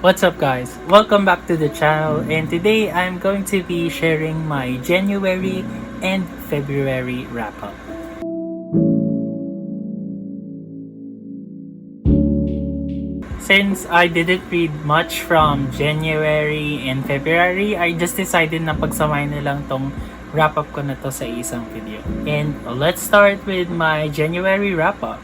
What's up guys? Welcome back to the channel, and today I'm going to be sharing my January and February wrap-up. Since I didn't read much from January and February, I just decided na pagsamahin na lang tong wrap-up ko na to sa isang video. And let's start with my January wrap-up.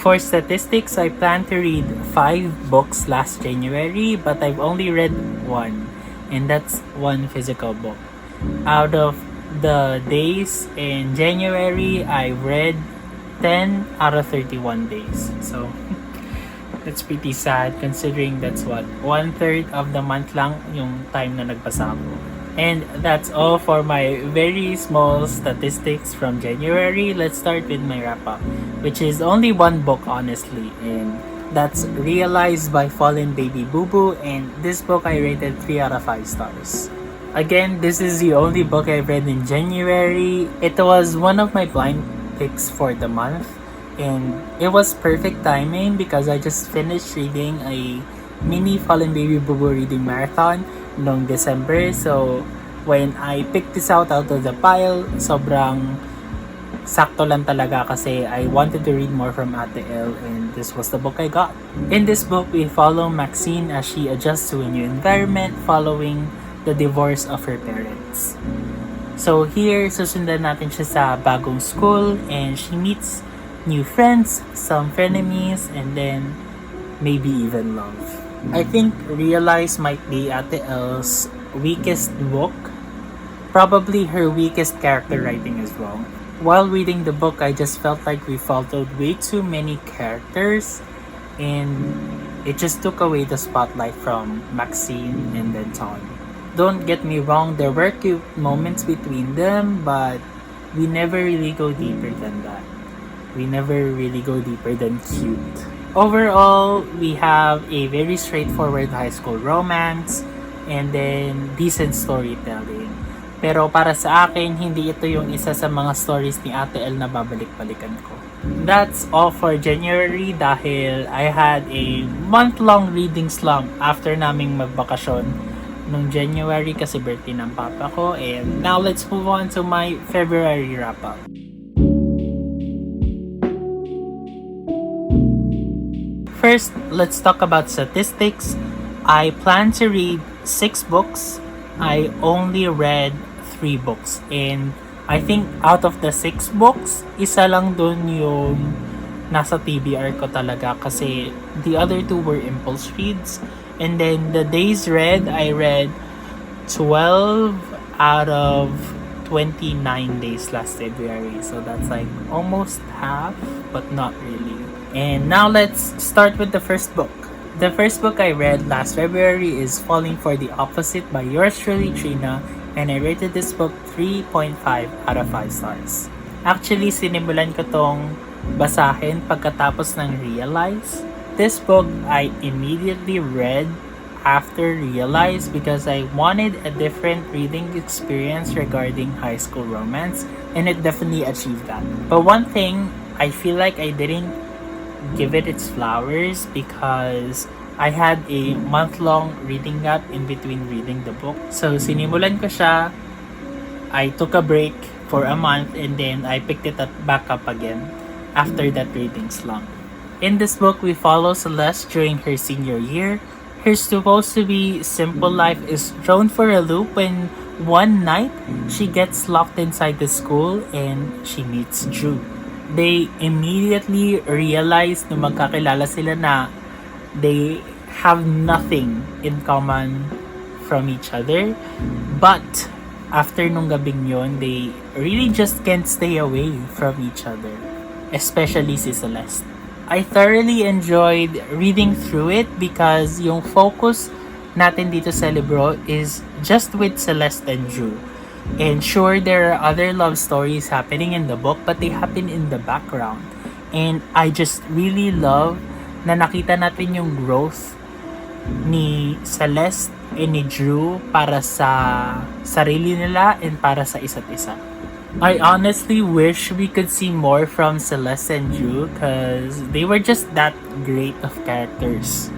For statistics, I plan to read 5 books last January, but I've only read 1, and that's 1 physical book. Out of the days in January, I read 10 out of 31 days. So, that's pretty sad considering that's what, 1/3 of the month lang yung time na nagbasa ako. And that's all for my very small statistics from January. Let's start with my wrap-up, which is only 1 book honestly, and that's Realized by Fallen Baby Boo Boo, and this book I rated 3 out of 5 stars. Again, this is the only book I've read in January. It was one of my blind picks for the month, and it was perfect timing because I just finished reading a mini Fallen Baby Boo Boo reading marathon noong December. So when I picked this out of the pile, sobrang sakto lang talaga kasi I wanted to read more from Ate L, and this was the book I got. In this book, we follow Maxine as she adjusts to a new environment following the divorce of her parents. So here, susundan natin siya sa bagong school, and she meets new friends, some frenemies, and then maybe even love. I think Realize might be Ate L's weakest book, probably her weakest character writing as well. While reading the book, I just felt like we followed way too many characters, and it just took away the spotlight from Maxine and then Tom. Don't get me wrong, there were cute moments between them, but we never really go deeper than that. We never really go deeper than cute. Overall, we have a very straightforward high school romance and then decent storytelling. Pero para sa akin, hindi ito yung isa sa mga stories ni Ate L na babalik-balikan ko. That's all for January dahil I had a month-long reading slump after naming magbakasyon nung January kasi birthday ng papa ko. And now let's move on to my February wrap-up. First, let's talk about statistics. I plan to read 6 books. I only read 3 books. And I think out of the 6 books, isa lang dun yung nasa TBR ko talaga kasi the other 2 were impulse reads. And then the days read, I read 12 out of 29 days last February. So that's like almost half, but not really. And now let's start with the first book. The first book I read last February is Falling for the Opposite by yours truly, Trina, and I rated this book 3.5 out of 5 stars. Actually, sinimulan ko tong basahin pagkatapos ng Realize. This book I immediately read after Realize because I wanted a different reading experience regarding high school romance, and it definitely achieved that. But one thing, I feel like I didn't give it its flowers because I had a month-long reading gap in between reading the book. So, sinimulan ko siya, I took a break for a month, and then I picked it back up again after that reading slump. In this book, we follow Celeste during her senior year. Her supposed to be simple life is thrown for a loop when one night, she gets locked inside the school and she meets Drew. They immediately realize na magkakilala sila na they have nothing in common from each other. But after nung gabing yun, they really just can't stay away from each other. Especially si Celeste. I thoroughly enjoyed reading through it because yung focus natin dito sa libro is just with Celeste and Drew. And sure, there are other love stories happening in the book, but they happen in the background. And I just really love na nakita natin yung growth ni Celeste and ni Drew para sa sarili nila and para sa isa't isa. I honestly wish we could see more from Celeste and Drew because they were just that great of characters.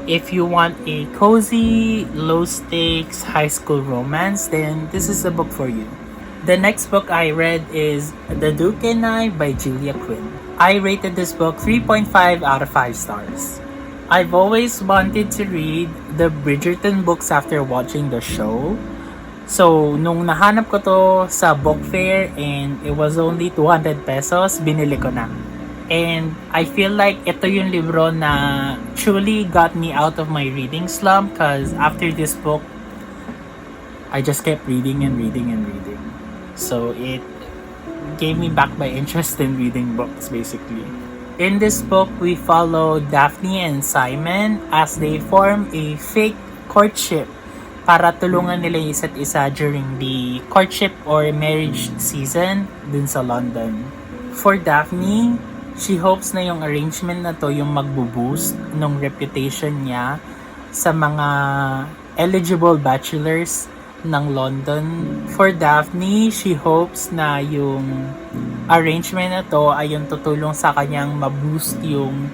If you want a cozy, low stakes high school romance, then this is the book for you. The next book I read is The Duke and I by Julia Quinn. I rated this book 3.5 out of 5 stars. I've always wanted to read the Bridgerton books after watching the show. So, nung nahanap ko to sa book fair and it was only 200 pesos, binili ko na. And I feel like ito yung libro na truly got me out of my reading slump because after this book, I just kept reading and reading and reading. So it gave me back my interest in reading books basically. In this book, we follow Daphne and Simon as they form a fake courtship para tulungan nila yung isa't isa during the courtship or marriage season dun sa London. For Daphne, she hopes na yung arrangement na to yung magbo-boost ng reputation niya sa mga eligible bachelors ng London. For Daphne, she hopes na yung arrangement na to ay yung tutulong sa kanyang ma-boost yung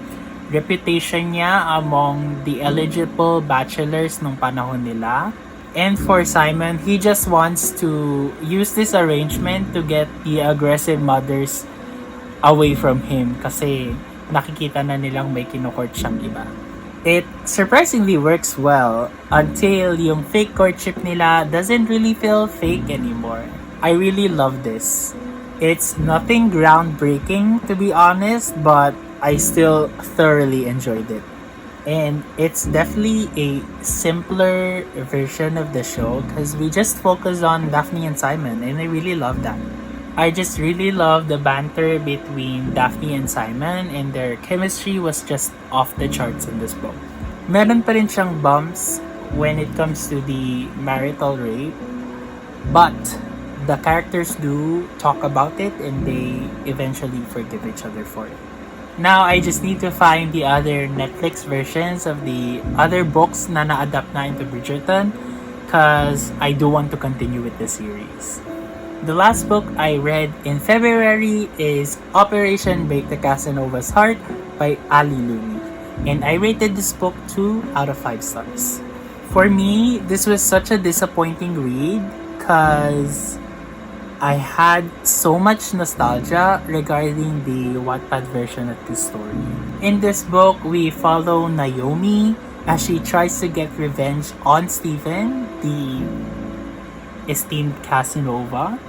reputation niya among the eligible bachelors nung panahon nila. And for Simon, he just wants to use this arrangement to get the aggressive mothers away from him kasi nakikita na nilang may kinukort siyang iba. It surprisingly works well until yung fake courtship nila doesn't really feel fake anymore. I really love this. It's nothing groundbreaking to be honest, but I still thoroughly enjoyed it. And it's definitely a simpler version of the show because we just focus on Daphne and Simon and I really love that. I just really love the banter between Daphne and Simon and their chemistry was just off the charts in this book. Meron pa rin siyang bumps when it comes to the marital rape, but the characters do talk about it and they eventually forgive each other for it. Now, I just need to find the other Netflix versions of the other books na na-adapt na into Bridgerton because I do want to continue with the series. The last book I read in February is Operation Break the Casanova's Heart by Ali Looney. And I rated this book 2 out of 5 stars. For me, this was such a disappointing read because I had so much nostalgia regarding the Wattpad version of this story. In this book, we follow Naomi as she tries to get revenge on Stephen, the esteemed Casanova,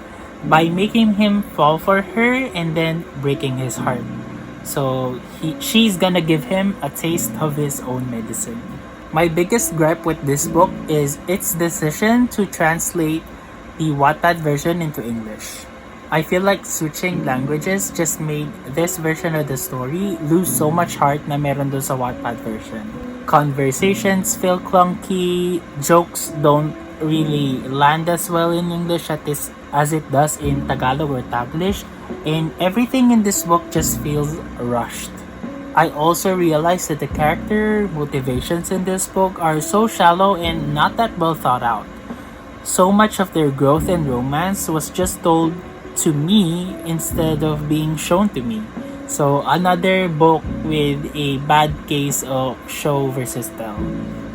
by making him fall for her and then breaking his heart. So she's gonna give him a taste of his own medicine. My biggest gripe with this book is its decision to translate the Wattpad version into English. I feel like switching languages just made this version of the story lose so much heart na meron doon sa Wattpad version. Conversations feel clunky, jokes don't really land as well in English as it does in Tagalog or Taglish, and everything in this book just feels rushed. I also realized that the character motivations in this book are so shallow and not that well thought out. So much of their growth and romance was just told to me instead of being shown to me. So another book with a bad case of show versus tell.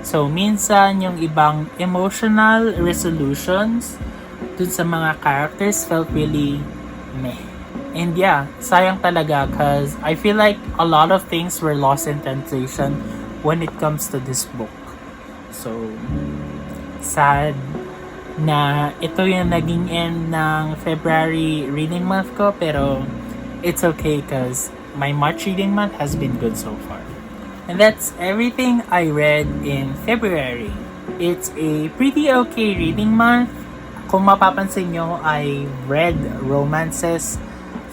So minsan yung ibang emotional resolutions dun sa mga characters felt really meh. And yeah, sayang talaga cause I feel like a lot of things were lost in translation when it comes to this book. So sad na ito yung naging end ng February reading month ko, pero it's okay because my March reading month has been good so far. And that's everything I read in February. It's a pretty okay reading month. Kung mapapansin nyo, I read romances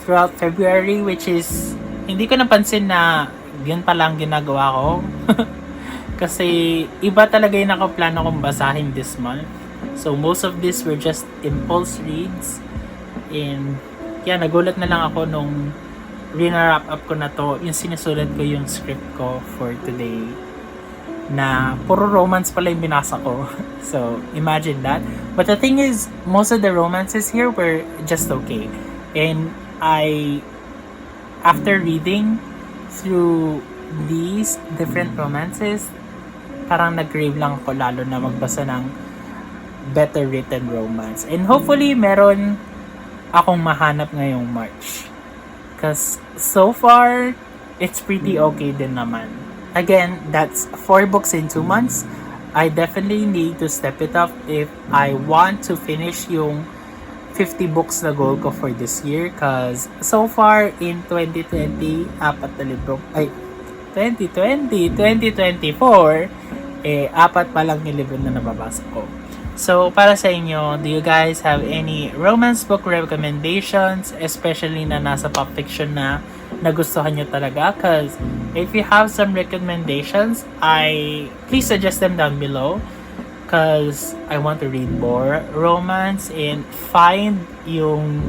throughout February, which is hindi ko napansin na yun palang ginagawa ko. Kasi iba talaga yung nakaplano kong basahin this month. So most of these were just impulse reads. And yeah, nagulat na lang ako nung rinarap up ko na to, yung sinusulat ko yung script ko for today. na puro romance pala yung binasa ko. So, imagine that. But the thing is, most of the romances here were just okay. And after reading through these different romances, parang nag-crave lang ako lalo na magbasa ng better written romance. And hopefully, meron akong mahanap ngayong March. Because so far, it's pretty okay din naman. Again, that's 4 books in 2 months. I definitely need to step it up if I want to finish yung 50 books na goal ko for this year. Because so far in 2020, 2024, 4 pa lang yung libro na nababasa ko. So, para sa inyo, do you guys have any romance book recommendations, especially na nasa pop fiction na nagustuhan nyo talaga? Because if you have some recommendations, please suggest them down below. Because I want to read more romance and find yung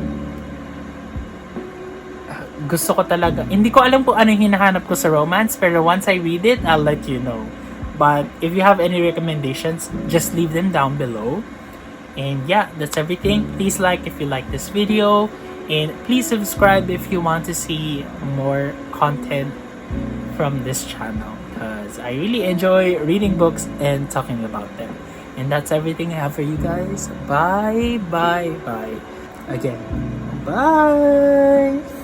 gusto ko talaga. Hindi ko alam kung ano yung hinahanap ko sa romance, pero once I read it, I'll let you know. But if you have any recommendations, just leave them down below. And yeah, that's everything. Please like if you like this video. And please subscribe if you want to see more content from this channel. Because I really enjoy reading books and talking about them. And that's everything I have for you guys. Bye, bye, bye. Again, bye.